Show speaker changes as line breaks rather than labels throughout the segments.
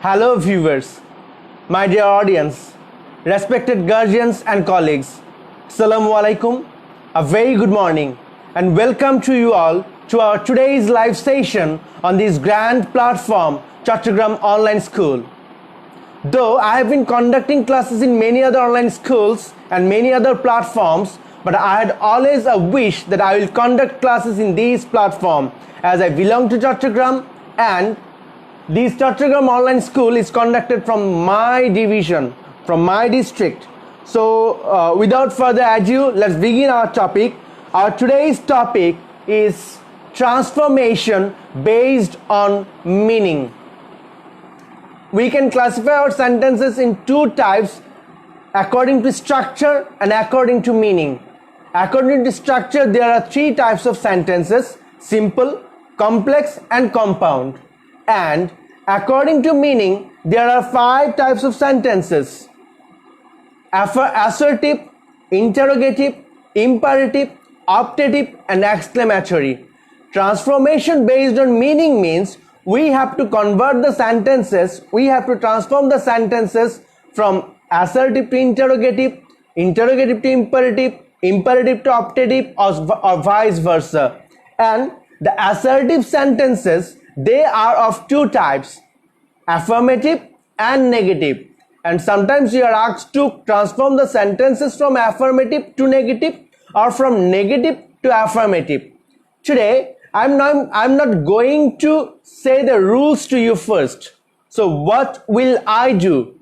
Hello viewers, my dear audience, respected guardians and colleagues. Assalamu alaikum, a very good morning and welcome to you all to our today's live session on this grand platform Chattogram Online School. Though I have been conducting classes in many other online schools and many other platforms, but I had always a wish that I will conduct classes in this platform as I belong to Chattogram and this Chattogram Online School is conducted from my division, from my district. So without further ado, let's begin our topic. Our today's topic is transformation based on meaning. We can classify our sentences in two types, according to structure and according to meaning. According to structure, there are three types of sentences: simple, complex and compound. And according to meaning, there are five types of sentences: assertive, interrogative, imperative, optative and exclamatory. Transformation based on meaning means we have to convert the sentences, we have to transform the sentences from assertive to interrogative, interrogative to imperative, imperative to optative or vice versa. And the assertive sentences, they are of two types, affirmative and negative. And sometimes you are asked to transform the sentences from affirmative to negative or from negative to affirmative. Today, I'm not going to say the rules to you first. So what will I do?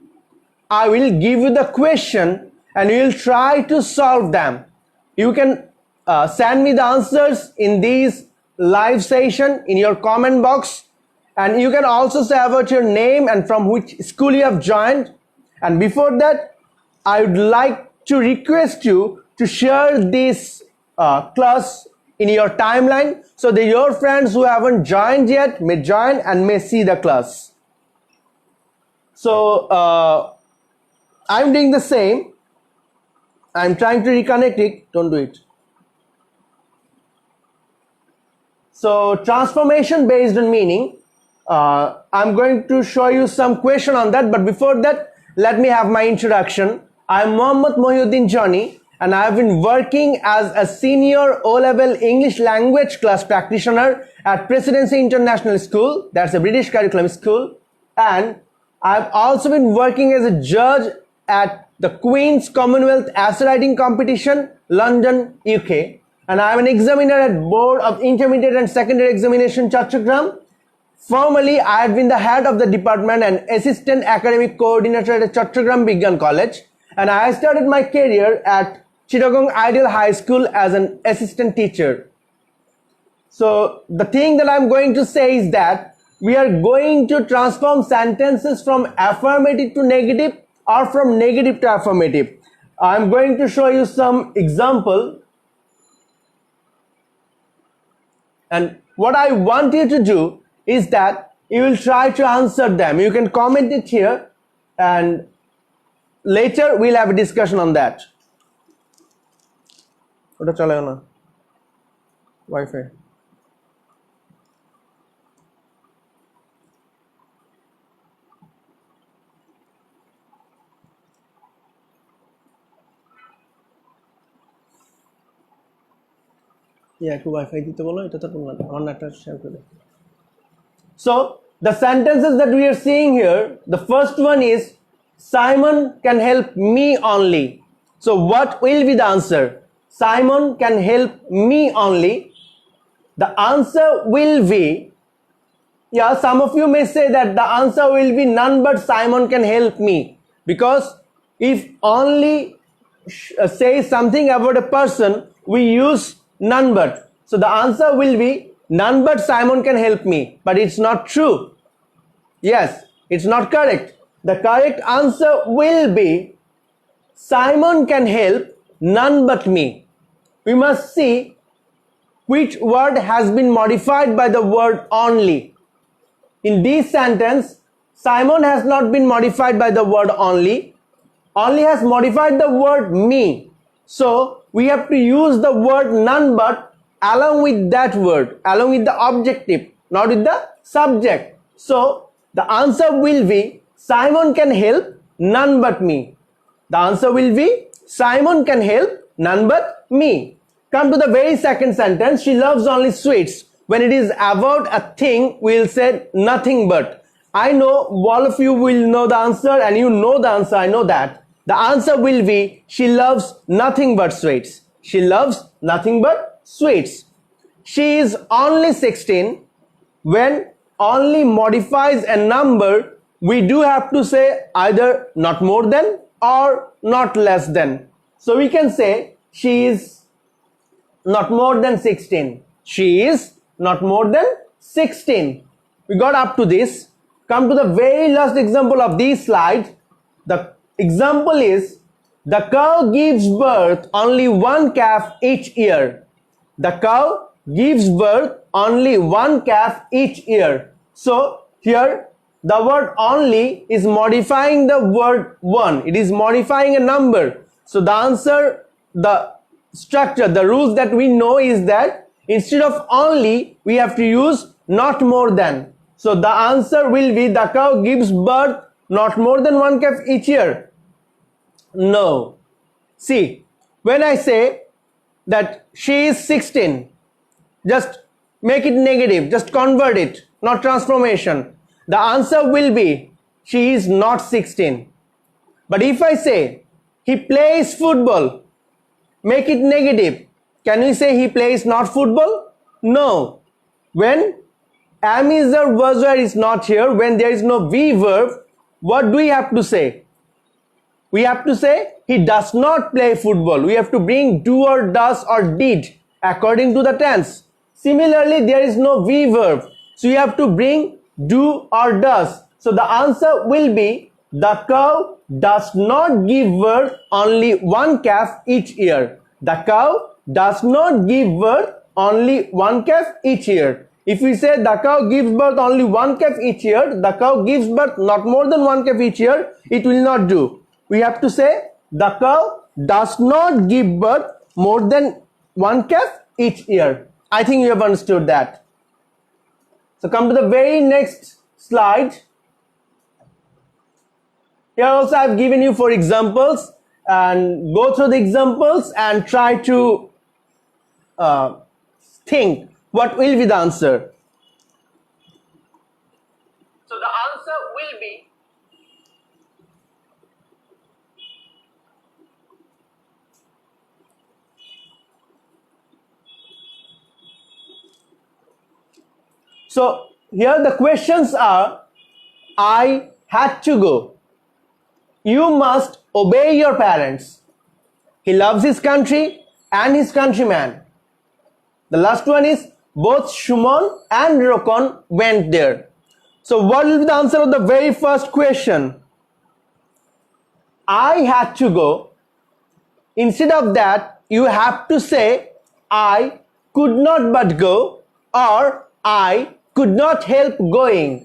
I will give you the question and you will try to solve them. You can send me the answers in these live session in your comment box, and you can also say about your name and from which school you have joined. And before that, I would like to request you to share this class in your timeline so that your friends who haven't joined yet may join and may see the class. So I'm doing the same. I'm trying to reconnect it. Don't do it. So transformation based on meaning, I'm going to show you some question on that, but before that, let me have my introduction. I'm Mohammad Mohiuddin Johnny and I have been working as a senior O-level English language class practitioner at Presidency International School, that's a British curriculum school, and I've also been working as a judge at the Queen's Commonwealth Essay Writing Competition, London, UK. And I am an examiner at Board of Intermediate and Secondary Examination, Chattogram. Formerly, I had been the head of the department and assistant academic coordinator at Chattogram Bigyan College. And I started my career at Chittagong Ideal High School as an assistant teacher. So the thing that I'm going to say is that we are going to transform sentences from affirmative to negative or from negative to affirmative. I'm going to show you some example. And what I want you to do is that you will try to answer them. You can comment it here and later we'll have a discussion on that. Wi-Fi. So the sentences that we are seeing here, the first one is Simon can help me only. So what will be the answer? Simon can help me only. The answer will be, yeah, some of you may say that the answer will be none but Simon can help me, because if only say something about a person, we use none but. So the answer will be none but Simon can help me, but it's not true. Yes, it's not correct. The correct answer will be Simon can help none but me. We must see which word has been modified by the word only. In this sentence, Simon has not been modified by the word only has modified the word me. So we have to use the word none but along with that word, along with the objective, not with the subject. So The answer will be Simon can help none but me. The answer will be Simon can help none but me. Come to the very second sentence. She loves only sweets. When it is about a thing, we'll say nothing but. I know all of you will know the answer, and you know the answer. I know that. The answer will be she loves nothing but sweets. She loves nothing but sweets. She is only 16. When only modifies a number, we do have to say either not more than or not less than. So we can say she is not more than 16. She is not more than 16. We got up to this. Come to the very last example of this slide. The example is the cow gives birth only one calf each year. The cow gives birth only one calf each year. So here the word only is modifying the word one. It is modifying a number. So the answer, the structure, the rules that we know is that instead of only, we have to use not more than. So the answer will be the cow gives birth not more than one calf each year. No. See, when I say that she is 16, just make it negative, just convert it, not transformation. The answer will be she is not 16. But if I say he plays football, make it negative. Can we say he plays not football? No. When am is or was where is not here, when there is no V verb, what do we have to say? We have to say he does not play football. We have to bring do or does or did according to the tense. Similarly, there is no V verb. So you have to bring do or does. So the answer will be the cow does not give birth only one calf each year. The cow does not give birth only one calf each year. If we say the cow gives birth only one calf each year, the cow gives birth not more than one calf each year, it will not do. We have to say the cow does not give birth more than one calf each year. I think you have understood that. So come to the very next slide. Here also I have given you 4 examples, and go through the examples and try to think what will be the answer. So the answer will be so here the questions are: I had to go. You must obey your parents. He loves his country and his countryman. The last one is both Shumon and Rokon went there. So what will be the answer of the very first question? I had to go. Instead of that, you have to say I could not but go, or I could not help going.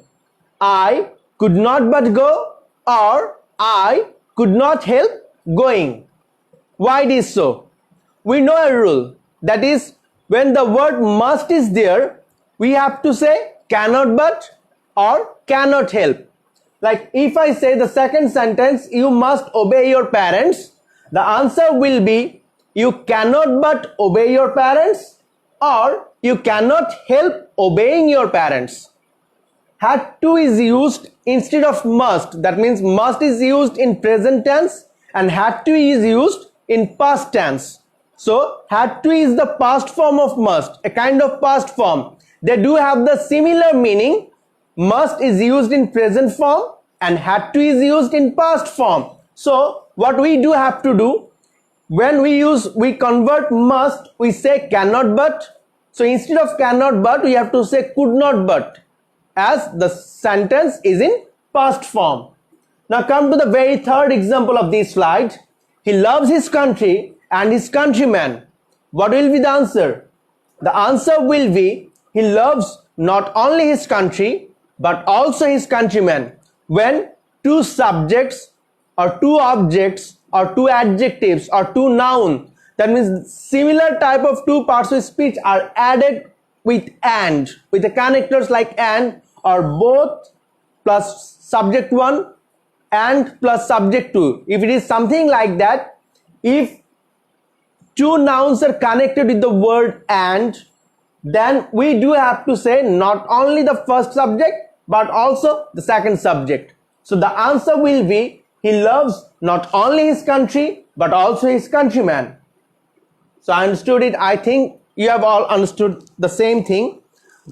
I could not but go, or I could not help going. Why it is so? We know a rule, that is, when the word must is there, we have to say cannot but or cannot help. Like if I say the second sentence, you must obey your parents, the answer will be you cannot but obey your parents, or you cannot help obeying your parents. Had to is used instead of must. That means must is used in present tense and had to is used in past tense. So had to is the past form of must, a kind of past form. They do have the similar meaning. Must is used in present form and had to is used in past form. So what we do have to do, when we convert must, we say cannot but. So instead of cannot but, we have to say could not but, as the sentence is in past form. Now come to the very third example of this slide. He loves his country and his countryman. What will be the answer? The answer will be he loves not only his country but also his countryman. When two subjects or two objects or two adjectives or two nouns, that means similar type of two parts of speech are added with and, with the connectors like and or both plus subject 1 and plus subject 2. If it is something like that, if two nouns are connected with the word and, then we do have to say not only the first subject but also the second subject. So the answer will be, he loves not only his country but also his countrymen. So I understood it. I think you have all understood the same thing.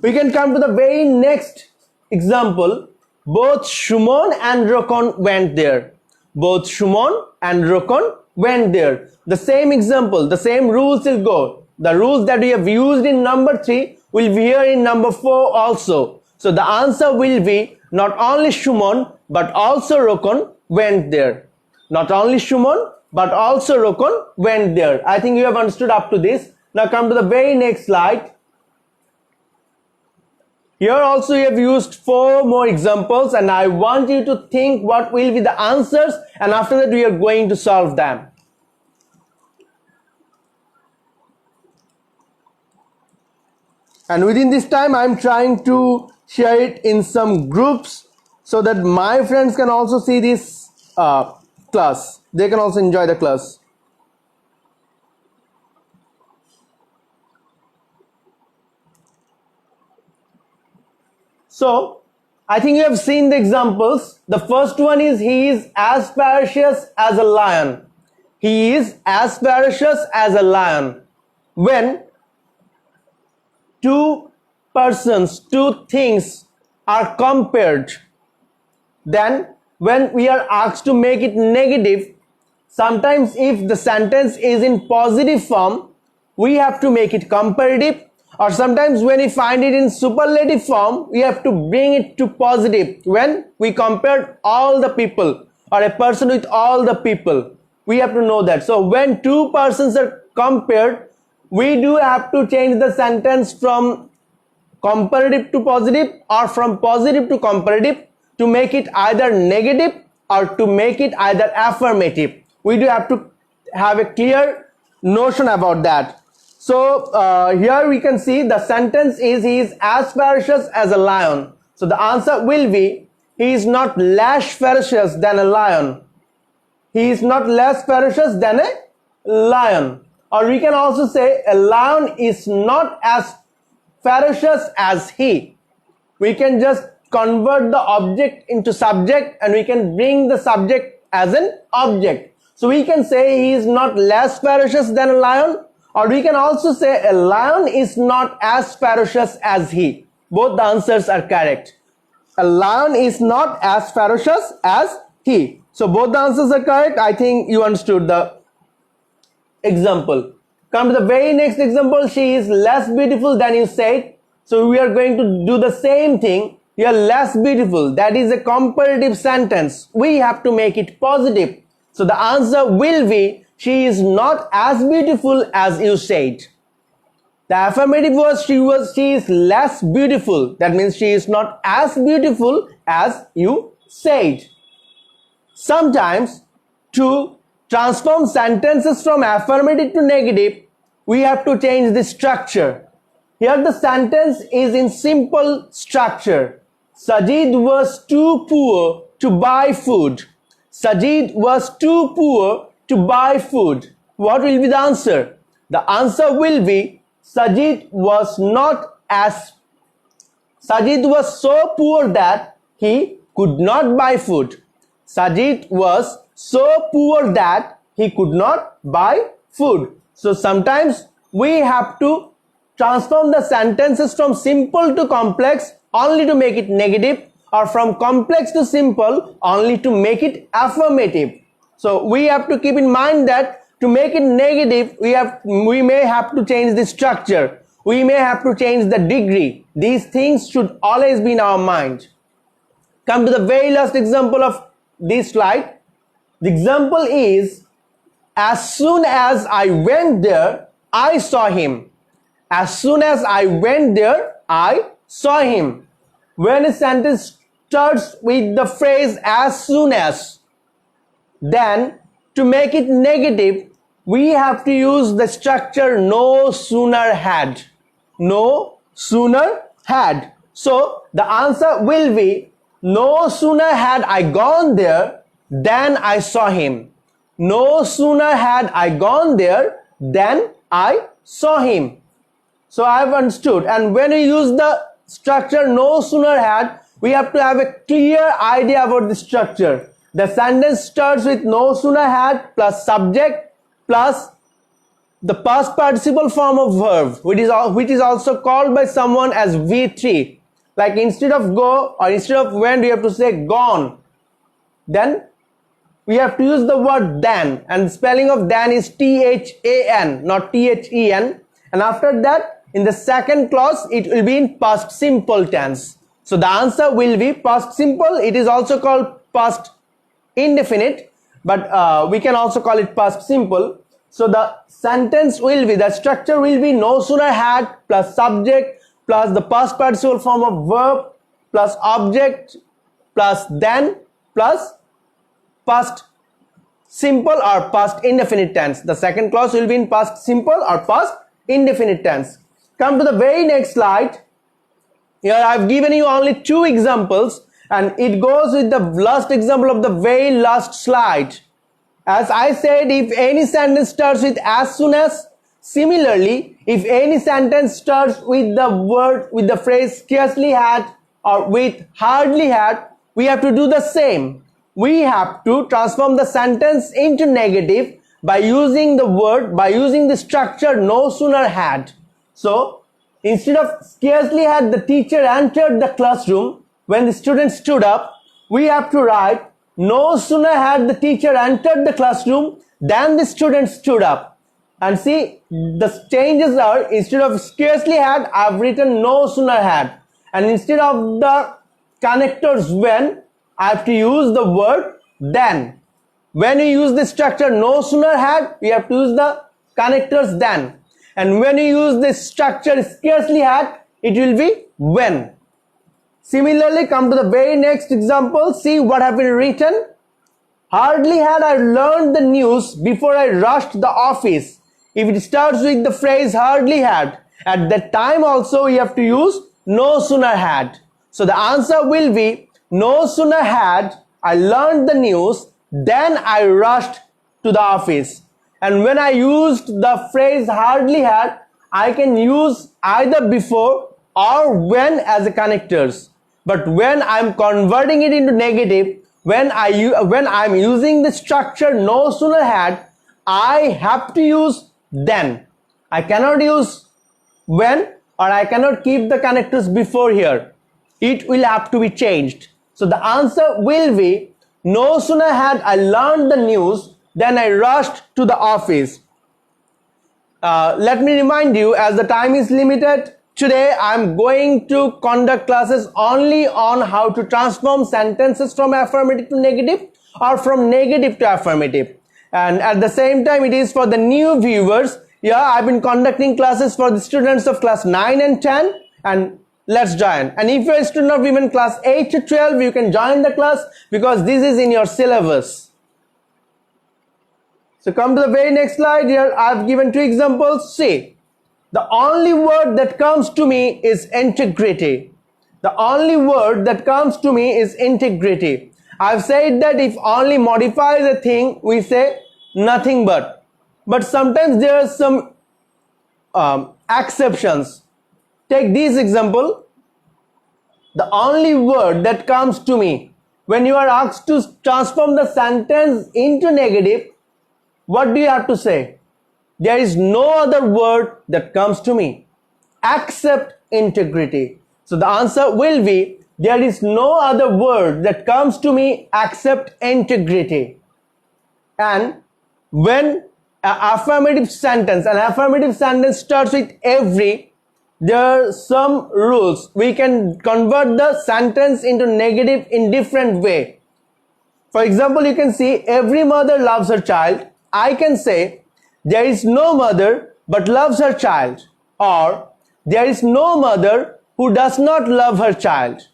We can come to the very next example. Both Shumon and Rokon went there. Both Shumon and Rokon went there. The same example, the same rules will go. The rules that we have used in number 3 will be here in number 4 also. So the answer will be, not only Shumon but also Rokon went there. Not only Shumon but also Rokon went there. I think you have understood up to this. Now come to the very next slide. Here also we have used 4 more examples, and I want you to think what will be the answers, and after that we are going to solve them. And within this time I am trying to share it in some groups so that my friends can also see this class. They can also enjoy the class. So I think you have seen the examples. The first one is, he is as ferocious as a lion. He is as ferocious as a lion. When two persons, two things are compared, then when we are asked to make it negative, sometimes if the sentence is in positive form, we have to make it comparative, or sometimes when we find it in superlative form, we have to bring it to positive. When we compare all the people or a person with all the people, we have to know that. So when two persons are compared, we do have to change the sentence from comparative to positive or from positive to comparative to make it either negative or to make it either affirmative. We do have to have a clear notion about that. So here we can see the sentence is, he is as ferocious as a lion. So the answer will be, he is not less ferocious than a lion. He is not less ferocious than a lion. Or we can also say, a lion is not as ferocious as he. We can just convert the object into subject, and we can bring the subject as an object. So we can say he is not less ferocious than a lion, or we can also say a lion is not as ferocious as he. Both the answers are correct. A lion is not as ferocious as he. So both the answers are correct. I think you understood the example. Come to the very next example. She is less beautiful than you said. So we are going to do the same thing. You are less beautiful. That is a comparative sentence. We have to make it positive. So the answer will be, she is not as beautiful as you said. The affirmative was, she is less beautiful. That means she is not as beautiful as you said. Sometimes to transform sentences from affirmative to negative, we have to change the structure. Here the sentence is in simple structure. Sajid was too poor to buy food. Sajid was too poor to buy food. What will be the answer? The answer will be, Sajid was so poor that he could not buy food. Sajid was so poor that he could not buy food. So sometimes we have to transform the sentences from simple to complex only to make it negative, or from complex to simple only to make it affirmative. So we have to keep in mind that to make it negative, we may have to change the structure. We may have to change the degree. These things should always be in our mind. Come to the very last example of this slide. The example is, as soon as I went there, I saw him. As soon as I went there, I saw him. When a sentence starts with the phrase as soon as, then to make it negative, we have to use the structure no sooner had. No sooner had. So the answer will be, No sooner had I gone there than I saw him. No sooner had I gone there than I saw him. So I have understood. And when we use the structure no sooner had, we have to have a clear idea about the structure. The sentence starts with no sooner had plus subject plus the past participle form of verb, which is also called by someone as V3. Like instead of go or instead of went, we have to say gone. Then we have to use the word than, and spelling of than is T-H-A-N, not T-H-E-N. And after that, in the second clause, it will be in past simple tense. So the answer will be past simple. It is also called past indefinite, but we can also call it past simple. So the sentence will be, the structure will be no sooner had plus subject plus the past participle form of verb plus object plus then plus past simple or past indefinite tense. The second clause will be in past simple or past indefinite tense. Come to the very next slide. Here I've given you only 2 examples, and it goes with the last example of the very last slide. As I said, if any sentence starts with as soon as, similarly, if any sentence starts with the phrase scarcely had or with hardly had, we have to do the same. We have to transform the sentence into negative by using the structure no sooner had. So, instead of scarcely had the teacher entered the classroom when the student stood up, we have to write no sooner had the teacher entered the classroom than the student stood up. And see, the changes are, instead of scarcely had, I've written no sooner had. And instead of the connectors when, I have to use the word then. When we use the structure no sooner had, we have to use the connectors then. And when we use the structure scarcely had, it will be when. Similarly, come to the very next example. See what have been written. Hardly had I learned the news before I rushed the office. If it starts with the phrase hardly had, at that time also we have to use no sooner had. So the answer will be no sooner had I learned the news than I rushed to the office. And when I used the phrase hardly had, I can use either before or when as a connectors. But when I'm converting it into negative, when I'm using the structure no sooner had, I have to use then. I cannot use when, or I cannot keep the connectors before here. It will have to be changed. So the answer will be no sooner had I learned the news than I rushed to the office. Let me remind you, as the time is limited, today I'm going to conduct classes only on how to transform sentences from affirmative to negative or from negative to affirmative. And at the same time, it is for the new viewers. Yeah, I've been conducting classes for the students of class 9 and 10, and let's join. And if you're a student of even class 8 to 12, you can join the class because this is in your syllabus. So come to the very next slide. Here I've given 2 examples. See, the only word that comes to me is integrity. The only word that comes to me is integrity. I've said that if only modifies a thing, we say nothing but. But sometimes there are some exceptions. Take this example. The only word that comes to me, when you are asked to transform the sentence into negative, what do you have to say? There is no other word that comes to me except integrity. So the answer will be, there is no other word that comes to me except integrity. And when an affirmative sentence starts with every, there are some rules. We can convert the sentence into negative in different way. For example, you can see every mother loves her child. I can say there is no mother but loves her child, or there is no mother who does not love her child.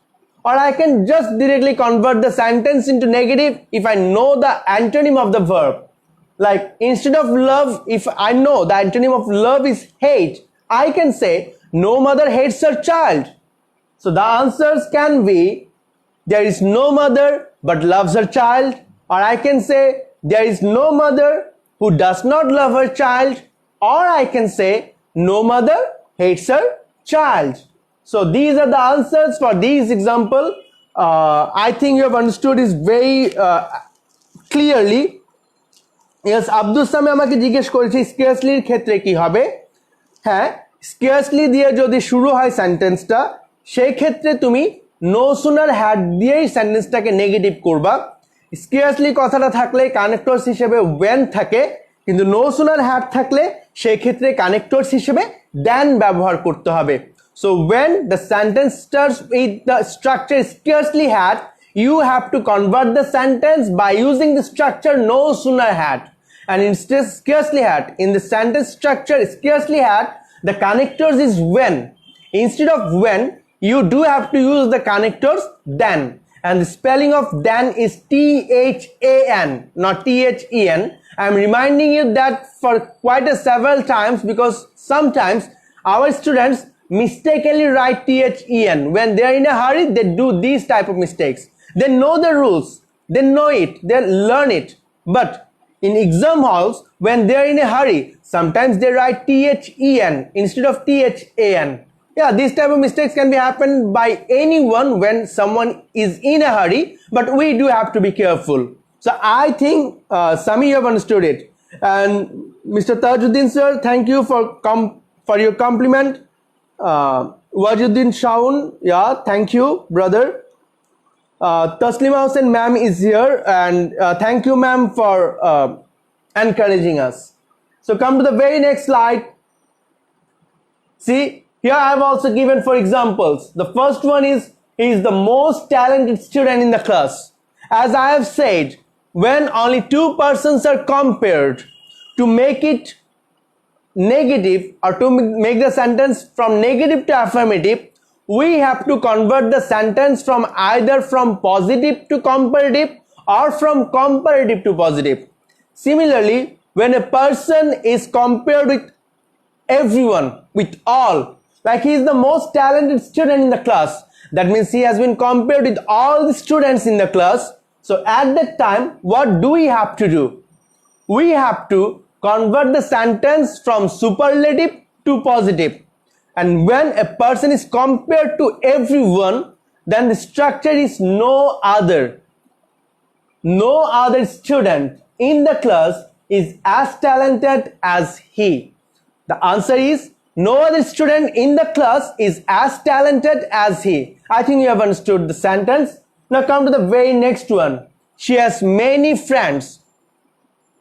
Or I can just directly convert the sentence into negative if I know the antonym of the verb. Like instead of love, if I know the antonym of love is hate, I can say no mother hates her child. So the answers can be there is no mother but loves her child, or I can say there is no mother who does not love her child, or I can say no mother hates her child. So these are the answers for these example. I think you have understood this very clearly. Yes, Abdul Sami আমাকে জিজ্ঞেস করেছে স্কেয়ার্সলির ক্ষেত্রে কি হবে। হ্যাঁ, scarcely দিয়ে যদি শুরু হয় সেন্টেন্সটা, সেই ক্ষেত্রে তুমি নো সুনার হ্যাড দিয়েই সেন্টেন্সটাকে নেগেটিভ করবা। স্কেয়ার্সলি কথাটা থাকলে কানেক্টরস হিসেবে ওয়েন থাকে, কিন্তু নো সুনার হ্যাড থাকলে সেই ক্ষেত্রে কানেক্টরস হিসেবে দেন ব্যবহার করতে হবে। So when the sentence starts with the structure scarcely had, you have to convert the sentence by using the structure no sooner had. And instead scarcely had, in the sentence structure scarcely had, the connectors is when. Instead of when, you do have to use the connectors then. And the spelling of then is T-H-A-N, not T-H-E-N. I'm reminding you that for quite several times, because sometimes our students mistakenly write T-H-E-N. When they are in a hurry, they do these type of mistakes. They know the rules, they know it, they learn it. But in exam halls, when they are in a hurry, sometimes they write T-H-E-N instead of T-H-A-N. Yeah, these type of mistakes can be happened by anyone when someone is in a hurry, but we do have to be careful. So I think Sami, you have understood it. And Mr. Tajuddin sir, thank you for your compliment. Wajuddin Shaun, yeah, thank you brother. Taslima Hussain ma'am is here, and thank you ma'am for encouraging us. So come to the very next slide. See, here I have also given for examples. The first one is, he is the most talented student in the class. As I have said, when only two persons are compared, to make it negative or to make the sentence from negative to affirmative, we have to convert the sentence from either from positive to comparative or from comparative to positive. Similarly, when a person is compared with everyone, with all, like he is the most talented student in the class, that means he has been compared with all the students in the class. So at that time, what do we have to do? We have to convert the sentence from superlative to positive. And when a person is compared to everyone, then the structure is no other student in the class is as talented as he. The answer is no other student in the class is as talented as he. I think you have understood the sentence. Now come to the very next one. She has many friends.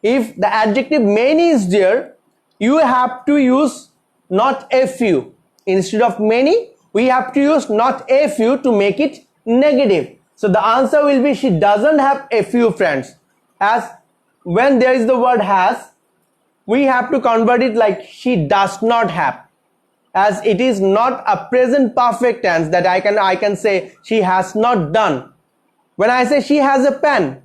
If the adjective many is there, you have to use not a few. Instead of many, we have to use not a few to make it negative. So the answer will be, she doesn't have a few friends. As when there is the word has, we have to convert it like she does not have, as it is not a present perfect tense that I can say she has not done. When I say she has a pen,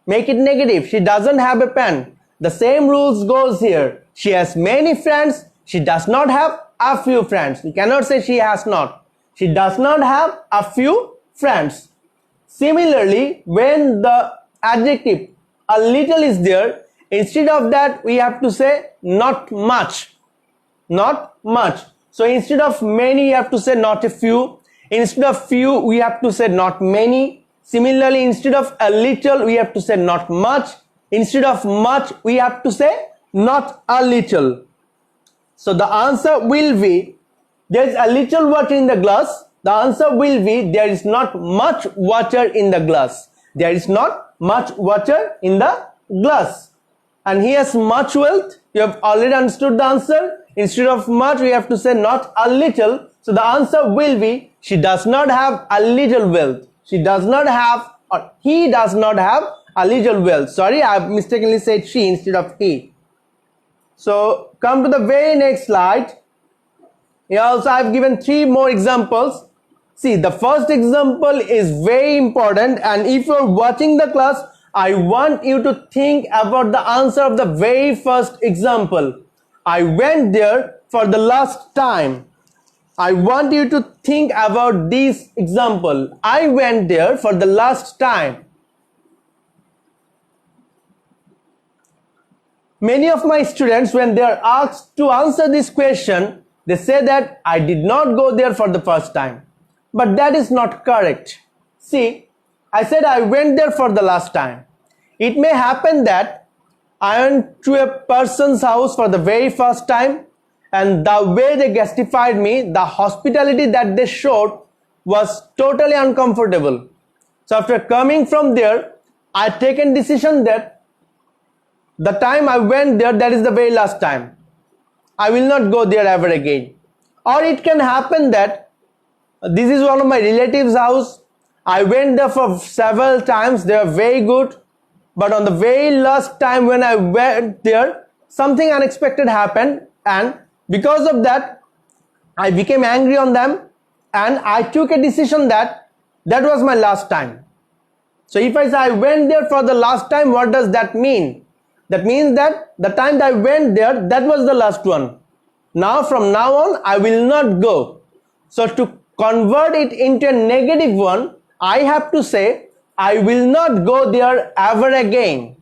make it negative, she doesn't have a pen. The same rules goes here. She has many friends, she does not have a few friends. We cannot say she has not. She does not have a few friends. Similarly, when the adjective a little is there, instead of that we have to say not much. Not much. So instead of many, you have to say not a few. Instead of few, we have to say not many. Similarly, instead of a little, we have to say not much. Instead of much, we have to say not a little. So the answer will be, there is a little water in the glass. The answer will be, there is not much water in the glass. There is not much water in the glass. And he has much wealth. You have already understood the answer. Instead of much, we have to say not a little. So the answer will be, she does not have a little wealth. She does not have, or he does not have a little wealth. Sorry, I have mistakenly said she instead of he. So come to the very next slide. Here also I have given 3 more examples. See, the first example is very important, and if you are watching the class, I want you to think about the answer of the very first example. I went there for the last time. I want you to think about this example. I went there for the last time. Many of my students, when they are asked to answer this question, they say that I did not go there for the first time. But that is not correct. See, I said I went there for the last time. It may happen that I went to a person's house for the very first time, and the way they guestified me, the hospitality that they showed was totally uncomfortable. So after coming from there, I taken decision that the time I went there, that is the very last time. I will not go there ever again. Or it can happen that this is one of my relatives' house. I went there for several times. They are very good. But on the very last time when I went there, something unexpected happened. And because of that, I became angry on them. And I took a decision that that was my last time. So if I say I went there for the last time, what does that mean? That means that the time that I went there, that was the last one. Now from now on, I will not go. So to convert it into a negative one, I have to say, I will not go there ever again.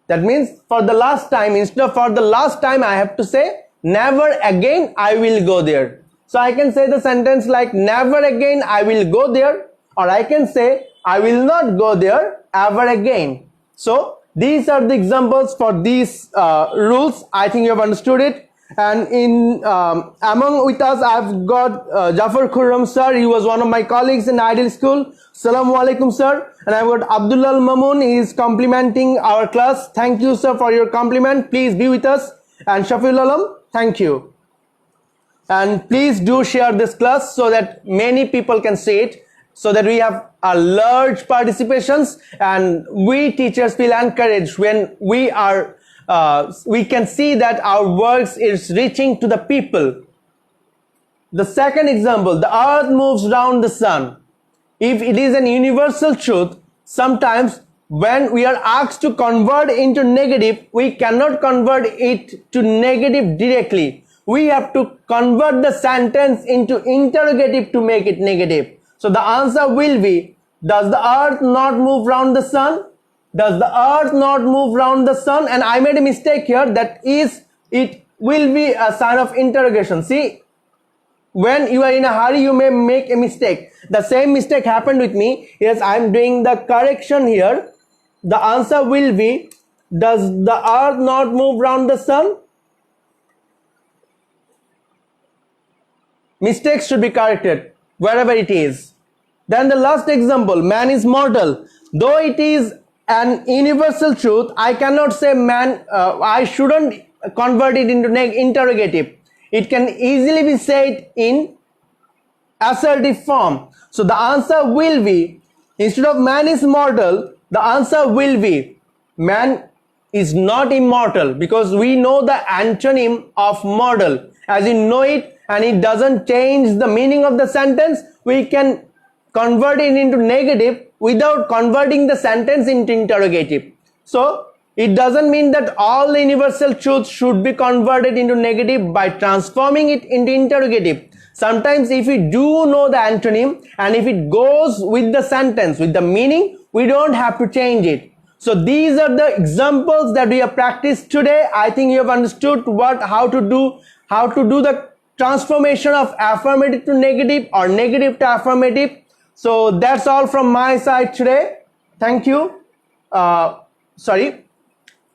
That means for the last time, instead of for the last time, I have to say, never again I will go there. So I can say the sentence like, never again I will go there, or I can say, I will not go there ever again. So these are the examples for these rules. I think you have understood it. And in among with us, I've got Jafar Khurram sir. He was one of my colleagues in Ideal School. Assalamu alaikum sir. And I've got Abdullah Mamun. He is complimenting our class. Thank you sir for your compliment. Please be with us. And Shafiul Alam, thank you. And please do share this class so that many people can see it, so that we have a large participations and we teachers feel encouraged when we are we can see that our works is reaching to the people. The second example, the earth moves around the sun. If it is an universal truth, sometimes when we are asked to convert into negative, we cannot convert it to negative directly. We have to convert the sentence into interrogative to make it negative. So the answer will be, does the earth not move around the sun? Does the earth not move around the sun? And I made a mistake here. That is, it will be a sign of interrogation. See, when you are in a hurry, you may make a mistake. The same mistake happened with me. Yes, I am doing the correction here. The answer will be, does the earth not move around the sun? Mistakes should be corrected wherever it is. Then the last example, man is mortal. Though it is an universal truth, I cannot say man, I shouldn't convert it into interrogative. It can easily be said in assertive form. So the answer will be, instead of man is mortal, the answer will be, man is not immortal, because we know the antonym of mortal. As you know it, and it doesn't change the meaning of the sentence, we can convert it into negative without converting the sentence into interrogative. So it doesn't mean that all the universal truths should be converted into negative by transforming it into interrogative. Sometimes if we do know the antonym and if it goes with the sentence, with the meaning, we don't have to change it. So these are the examples that we have practiced today. I think you have understood how to do the transformation of affirmative to negative or negative to affirmative. So that's all from my side today. Thank you. I'm sorry,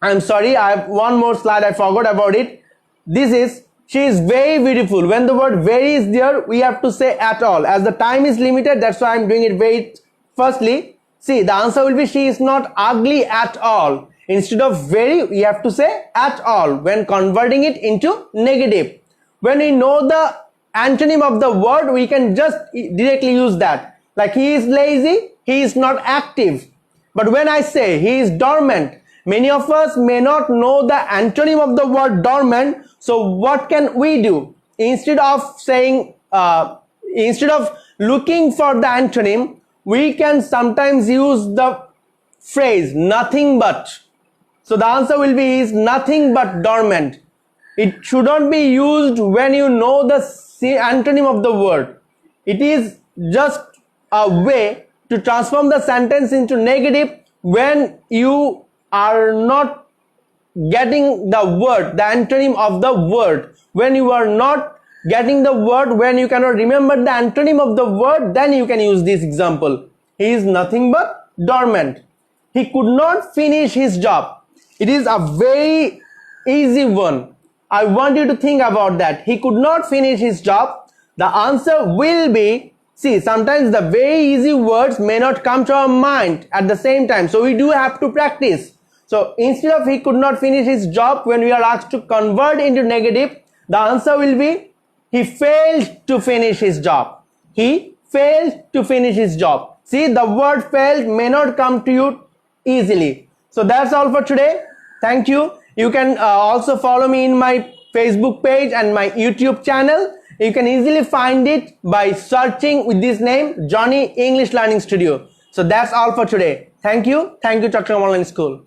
I have one more slide, I forgot about it. This is, she is very beautiful. When the word very is there, we have to say at all. As the time is limited, that's why I'm doing it very firstly. See, the answer will be, she is not ugly at all. Instead of very, we have to say at all when converting it into negative. When we know the antonym of the word, we can just directly use that. Like he is lazy, he is not active. But when I say he is dormant, many of us may not know the antonym of the word dormant. So what can we do? Instead of saying, instead of looking for the antonym, we can sometimes use the phrase nothing but. So the answer will be, he is nothing but dormant. It shouldn't be used when you know the antonym of the word. It is just a way to transform the sentence into negative when you are not getting the word, the antonym of the word. When you are not getting the word, when you cannot remember the antonym of the word, then you can use this example. He is nothing but dormant. He could not finish his job. It is a very easy one. I want you to think about that. He could not finish his job. The answer will be, see, sometimes the very easy words may not come to our mind at the same time. So we do have to practice. So instead of he could not finish his job, when we are asked to convert into negative, the answer will be he failed to finish his job. He failed to finish his job. See, the word failed may not come to you easily. So that's all for today. Thank you. You can also follow me in my Facebook page and my YouTube channel. You can easily find it by searching with this name, Johnny English Learning Studio. So that's all for today. Thank you. Thank you, Chattogram Online School.